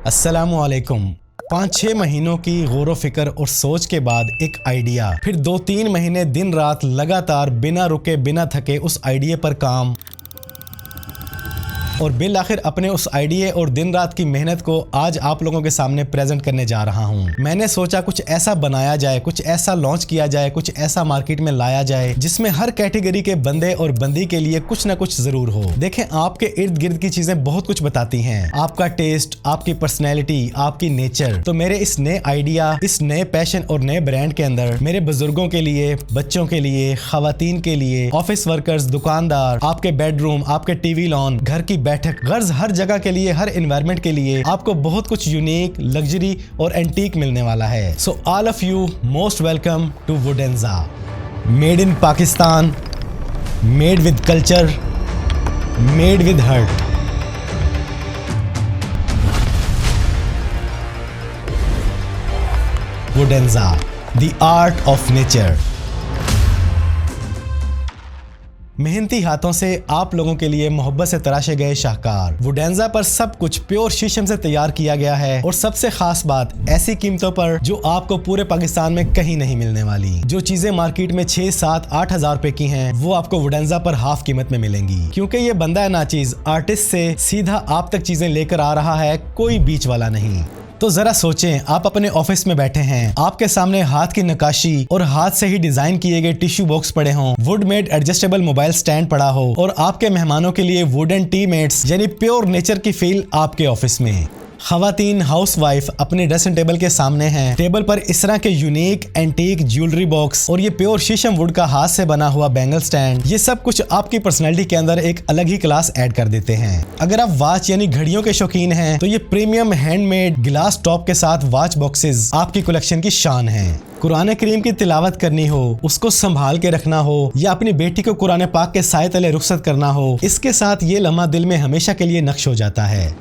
अस्सलामुअलैकुम। 5-6 महीनों की गौर फिक्र और सोच के बाद एक आइडिया, फिर 2-3 महीने दिन रात लगातार बिना रुके बिना थके उस आइडिया पर काम, और बिल आखिर अपने उस आइडिया और दिन रात की मेहनत को आज आप लोगों के सामने प्रेजेंट करने जा रहा हूं। मैंने सोचा कुछ ऐसा बनाया जाए, कुछ ऐसा लॉन्च किया जाए, कुछ ऐसा मार्केट में लाया जाए जिसमें हर कैटेगरी के बंदे और बंदी के लिए कुछ ना कुछ जरूर हो। देखें, आपके इर्द गिर्द की चीजें बहुत कुछ बताती हैं, आपका टेस्ट, आपकी पर्सनैलिटी, आपकी नेचर। तो मेरे इस नए आइडिया, इस नए पैशन और नए ब्रांड के अंदर मेरे बुजुर्गों के लिए, बच्चों के लिए, खवातीन के लिए, ऑफिस वर्कर्स, दुकानदार, आपके बेडरूम, आपके टीवी लॉन, घर की बैठक, गर्ज, हर जगह के लिए, हर एनवायरनमेंट के लिए आपको बहुत कुछ यूनिक, लग्जरी और एंटीक मिलने वाला है। So all of you most welcome to Woodenza. Made in Pakistan, made with culture, made with heart. Woodenza, the art of nature. मेहनती हाथों से आप लोगों के लिए मोहब्बत से तराशे गए शाहकार। वुडेंजा पर सब कुछ प्योर शीशम से तैयार किया गया है, और सबसे खास बात, ऐसी कीमतों पर जो आपको पूरे पाकिस्तान में कहीं नहीं मिलने वाली। जो चीजें मार्केट में 6, 7, 8 हजार रुपए की हैं, वो आपको वुडेंजा पर हाफ कीमत में मिलेंगी, क्योंकि ये बंदा है नाचीज, आर्टिस्ट से सीधा आप तक चीजें लेकर आ रहा है, कोई बीच वाला नहीं। तो जरा सोचें, आप अपने ऑफिस में बैठे हैं, आपके सामने हाथ की नक्काशी और हाथ से ही डिजाइन किए गए टिश्यू बॉक्स पड़े हों, would made adjustable mobile stand पड़ा हो, और आपके मेहमानों के लिए वुडन टी मेट्स यानी प्योर नेचर की फील आपके ऑफिस में। खवातीन हाउसवाइफ अपने ड्रेसिंग टेबल के सामने हैं, टेबल पर इस तरह के यूनिक एंटीक ज्वेलरी बॉक्स और ये प्योर शीशम वुड का हाथ से बना हुआ बैंगल स्टैंड, ये सब कुछ आपकी पर्सनैलिटी के अंदर एक अलग ही क्लास ऐड कर देते हैं। अगर आप वॉच यानी घड़ियों के शौकीन हैं, तो ये प्रीमियम हैंडमेड ग्लास टॉप के साथ वॉच बॉक्सेस आपकी कलेक्शन की शान है। कुरान करीम की तिलावत करनी हो, उसको संभाल के रखना हो, या अपनी बेटी को कुरान पाक के साए तले रुखसत करना हो, इसके साथ ये लम्हा दिल में हमेशा के लिए नक्श हो जाता है।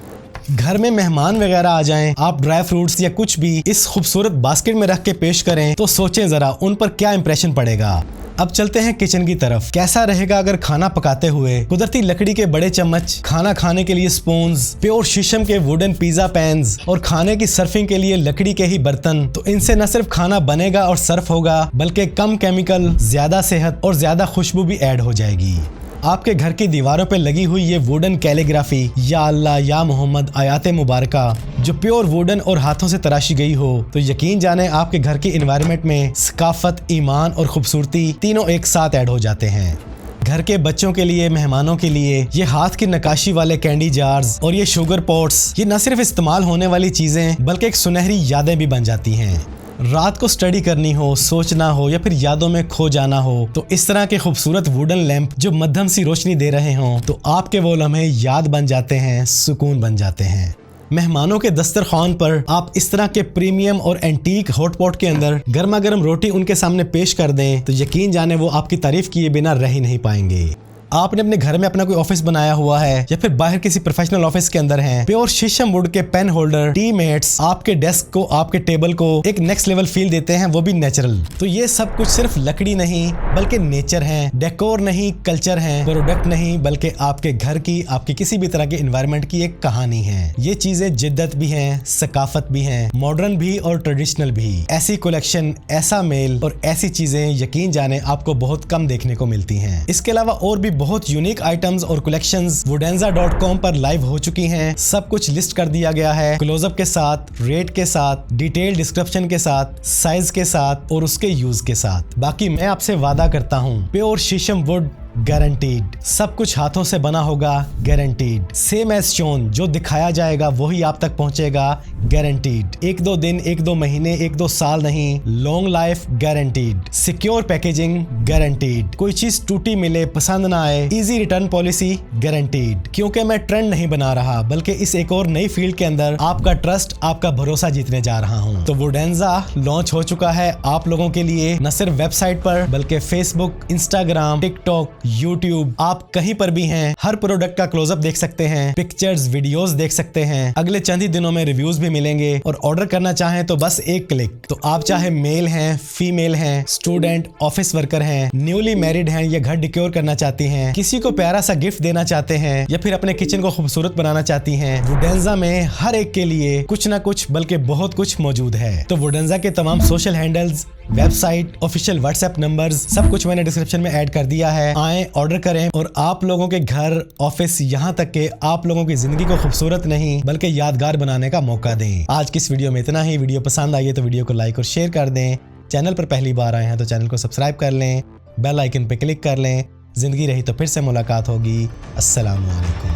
घर में मेहमान वगैरह आ जाएं, आप ड्राई फ्रूट्स या कुछ भी इस खूबसूरत बास्केट में रख के पेश करें, तो सोचें जरा उन पर क्या इंप्रेशन पड़ेगा। अब चलते हैं किचन की तरफ। कैसा रहेगा अगर खाना पकाते हुए कुदरती लकड़ी के बड़े चम्मच, खाना खाने के लिए स्पून्स, प्योर शीशम के वुडन पिज्जा पैन्स और खाने की सर्विंग के लिए लकड़ी के ही बर्तन। तो इनसे न सिर्फ खाना बनेगा और सर्व होगा, बल्कि कम केमिकल, ज्यादा सेहत और ज्यादा खुशबू भी ऐड हो जाएगी। आपके घर की दीवारों पे लगी हुई ये वुडन कैलीग्राफी, या अल्लाह या मोहम्मद आयात मुबारका, जो प्योर वुडन और हाथों से तराशी गई हो, तो यकीन जाने आपके घर की एनवायरनमेंट में सकाफत, ईमान और खूबसूरती तीनों एक साथ ऐड हो जाते हैं। घर के बच्चों के लिए, मेहमानों के लिए ये हाथ की नक्काशी वाले कैंडी जार्स और ये शुगर पॉट्स, ये न सिर्फ इस्तेमाल होने वाली चीजें बल्कि एक सुनहरी यादें भी बन जाती हैं। रात को स्टडी करनी हो, सोचना हो, या फिर यादों में खो जाना हो, तो इस तरह के खूबसूरत वुडन लैंप जो मध्यम सी रोशनी दे रहे हों, तो आपके वो लम्हे याद बन जाते हैं, सुकून बन जाते हैं। मेहमानों के दस्तरखान पर आप इस तरह के प्रीमियम और एंटीक हॉटपॉट के अंदर गर्मा गर्म रोटी उनके सामने पेश कर दें, तो यकीन जाने वो आपकी तारीफ किए बिना रह ही नहीं पाएंगे। आपने अपने घर में अपना कोई ऑफिस बनाया हुआ है, या फिर बाहर किसी प्रोफेशनल ऑफिस के अंदर हैं, प्योर शीशम वुड के पेन होल्डर, टी मेट्स आपके डेस्क को, आपके टेबल को एक नेक्स्ट लेवल फील देते हैं, वो भी नेचुरल। तो ये सब कुछ सिर्फ लकड़ी नहीं बल्कि नेचर है, डेकोर नहीं कल्चर है, प्रोडक्ट नहीं बल्कि आपके घर की, आपकी किसी भी तरह के एनवायरनमेंट की एक कहानी है। ये चीजें जिद्दत भी हैं, सकाफत भी हैं, मॉडर्न भी और ट्रेडिशनल भी। ऐसी कलेक्शन, ऐसा मेल और ऐसी चीजें यकीन जाने आपको बहुत कम देखने को मिलती हैं। इसके अलावा और भी बहुत यूनिक आइटम्स और कलेक्शंस वुडेंजा.com पर लाइव हो चुकी हैं। सब कुछ लिस्ट कर दिया गया है, क्लोजअप के साथ, रेट के साथ, डिटेल डिस्क्रिप्शन के साथ, साइज के साथ और उसके यूज के साथ। बाकी मैं आपसे वादा करता हूँ, प्योर शीशम वुड गारंटीड, सब कुछ हाथों से बना होगा, गारंटीड। सेम एज शोन, जो दिखाया जाएगा वही आप तक पहुंचेगा, गारंटीड। 1-2 दिन, 1-2 महीने, 1-2 साल नहीं, long life guaranteed. Secure packaging guaranteed. कोई चीज टूटी मिले, पसंद ना आए, इजी रिटर्न पॉलिसी गारंटीड। क्योंकि मैं ट्रेंड नहीं बना रहा, बल्कि इस एक और नई फील्ड के अंदर आपका ट्रस्ट, आपका भरोसा जीतने जा रहा हूँ। तो वुडेंजा लॉन्च हो चुका है आप लोगों के लिए, न सिर्फ वेबसाइट पर बल्कि फेसबुक, इंस्टाग्राम, टिकटॉक, YouTube, आप कहीं पर भी हैं, हर प्रोडक्ट का क्लोजअप देख सकते हैं, पिक्चर्स, वीडियोस देख सकते हैं। अगले चंद ही दिनों में रिव्यूज भी मिलेंगे और ऑर्डर करना चाहें तो बस एक क्लिक। तो आप चाहे मेल हैं, फीमेल हैं, स्टूडेंट, ऑफिस वर्कर हैं, न्यूली मैरिड हैं या घर डिक्योर करना चाहती हैं, किसी को प्यारा सा गिफ्ट देना चाहते हैं या फिर अपने किचन को खूबसूरत बनाना चाहती हैं, वुडेंजा में हर एक के लिए कुछ ना कुछ बल्कि बहुत कुछ मौजूद है। तो वुडेंजा के तमाम social handles, website, official WhatsApp numbers सब कुछ मैंने डिस्क्रिप्शन में ऐड कर दिया है। आएं, ऑर्डर करें और आप लोगों के घर, ऑफिस, यहाँ तक के आप लोगों की जिंदगी को खूबसूरत नहीं बल्कि यादगार बनाने का मौका दें। आज की इस वीडियो में इतना ही। वीडियो पसंद आई है तो वीडियो को लाइक और शेयर कर दें। चैनल पर पहली बार आए हैं तो चैनल को सब्सक्राइब कर लें, बेल आइकन पे क्लिक कर लें। जिंदगी रही तो फिर से मुलाकात होगी। अस्सलाम वालेकुम।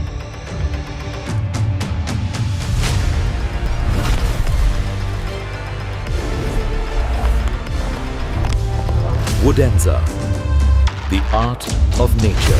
Woodenza, the art of nature.